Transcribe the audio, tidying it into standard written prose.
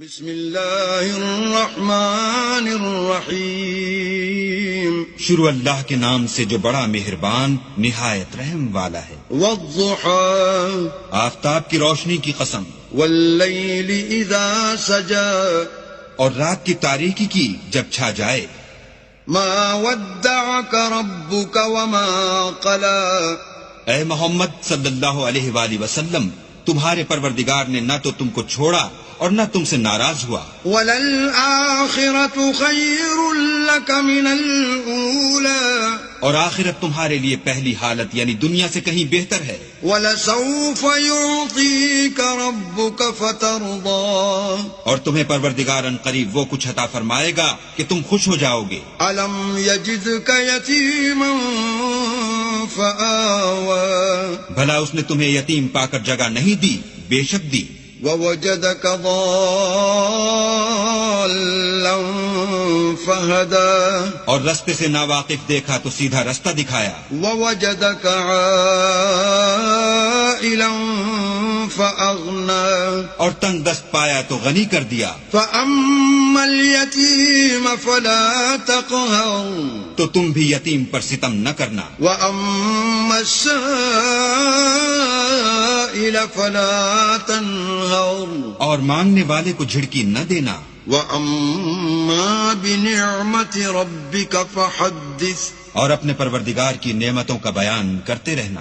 بسم اللہ الرحمن الرحیم شروع اللہ کے نام سے جو بڑا مہربان نہایت رحم والا ہے۔ والضحى آفتاب کی روشنی کی قسم، واللیل اذا سجا اور رات کی تاریکی کی جب چھا جائے۔ ما ودعك ربك وما قلى اے محمد صلی اللہ علیہ وآلہ وسلم، تمہارے پروردگار نے نہ تو تم کو چھوڑا اور نہ تم سے ناراض ہوا۔ وَلَلْآخِرَةُ خَيْرٌ لَكَ مِنَ الْأُولَى اور آخرت تمہارے لیے پہلی حالت یعنی دنیا سے کہیں بہتر ہے۔ وَلَسَوْفَ يُعْطِيكَ رَبُّكَ فَتَرْضَى اور تمہیں پروردگار ان قریب وہ کچھ عطا فرمائے گا کہ تم خوش ہو جاؤ گے۔ أَلَمْ يَجِدْكَ يَتِيمًا فَآوَى بھلا اس نے تمہیں یتیم پا کر جگہ نہیں دی؟ بے شک دی۔ وَوَجَدَكَ ضَالًّا فَهَدَى اور رستے سے ناواقف دیکھا تو سیدھا رستہ دکھایا۔ وَوَجَدَكَ عَائِلًا فَأَغْنَى اور تنگ دست پایا تو غنی کر دیا۔ فَأَمَّا الْيَتِيمَ فَلَا تَقْهَرْ تو تم بھی یتیم پر ستم نہ کرنا۔ وَأَمَّا السَّائِلَ فَلَا تَنْهَرْ اور مانگنے والے کو جھڑکی نہ دینا۔ وَأَمَّا بِنِعْمَةِ رَبِّكَ فَحَدِّثْ اور اپنے پروردگار کی نعمتوں کا بیان کرتے رہنا۔